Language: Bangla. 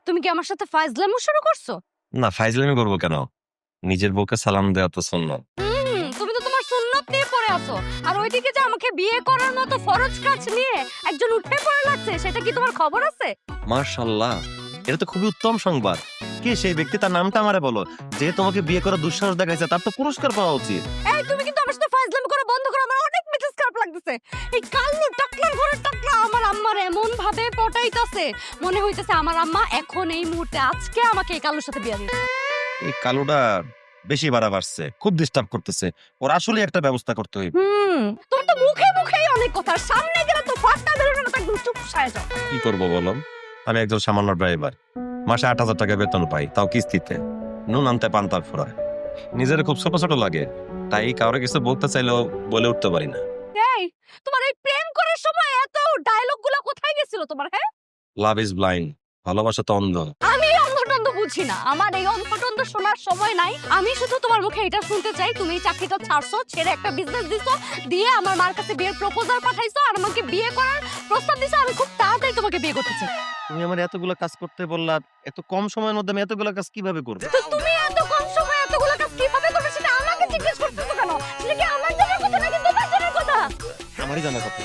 তুমি কি আমার সাথে ফাইজলামো শুরু করছো? না, ফাইজলামি করবো কেন? নিজের বউকে সালাম দেওয়া তো সুন্নত। তুমি তো তোমার সুন্নত নিয়ে পড়ে আছো, আর ওইদিকে যে আমাকে বিয়ে করার মতো ফরজ কাজ নিয়ে একজন উঠে পড়ে লাগছে, সেটা কি তোমার খবর আছে? মাশাআল্লাহ, এটা তো খুবই উত্তম সংবাদ। কে সেই ব্যক্তি, তার নামটা আমারে বলো। যে তোমাকে বিয়ে করার দুঃসাহস দেখাইছে তার তো পুরস্কার পাওয়া উচিত। এই তুমি কিন্তু আমার সাথে ফাইজলামি করা বন্ধ করো, আমার অনেক মেজাজ খারাপ লাগতেছে। এই কাল্লু টাকলার ঘরে টাকলা আমার আম্মার এমন ভাবে পটাইতাছে, মনে হইতেছে আমার আম্মা এখন এই মুহূর্তে আজকে আমাকে এই কাল্লুর সাথে বিয়ে দিবে। এই কালোটা বেশি বাড়া বাড়ছে, খুব ডিস্টার্ব করতেছে। ওর আসলে একটা ব্যবস্থা করতে হইবে। তোমার তো মুখে মুখেই অনেক কথা, সামনে গেলে তো ফাটটা বেরোনো না, একদম চুপ সায় যাও। কি করবো বলো? আমি একজন সামান্য ড্রাইভার, মাসে 8,000 টাকা বেতন পাই, তাও কিস্তিতে। নুন আনতে পান্তার ফোড়ায় নিজের খুব ছোট ছোট লাগে, তাই কাউরে কিছু বলতে চাইলেও বলে উঠতে পারি না। এই তোমার এই প্রেম করার সময় এত ডায়লগ গুলা কোথায় গেছিল তোমার? হ্যাঁ, লাভ ইজ ব্লাইন্ড, ভালোবাসা তো অন্ধ। আমি অন্ধটন্ধ বুঝি না, আমার এই অন্ধটন্ধ শোনার সময় নাই। আমি শুধু তোমার মুখে এটা শুনতে চাই, তুমি এই চাকরিটা ছাড়ছো, ছেড়ে একটা বিজনেস দিছো, দিয়ে আমার মার কাছে বিয়ের প্রপোজাল পাঠাইছো, আর আমাকে বিয়ে করার প্রস্তাব দিছো। আমি খুব তাড়াতাড়ি তোমাকে বিয়ে করতে চাই। তুমি আমার এতগুলো কাজ করতে বললা, এত কম সময়ের মধ্যে আমি এতগুলো কাজ কিভাবে করবো? তো তুমি এত কম সময়ে এতগুলো কাজ কিভাবে করবে সেটা আমাকে জিজ্ঞেস করতেছো কেন? সেটা কি আমার জানার কথা নাকি তোমার জানার কথা? আমারই জানা কথা।